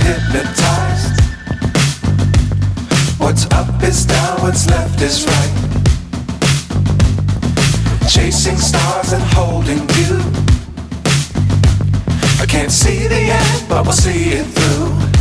hypnotized. What's up is down, what's left is right. Chasing stars and holding you. I can't see the end, but we'll see it through.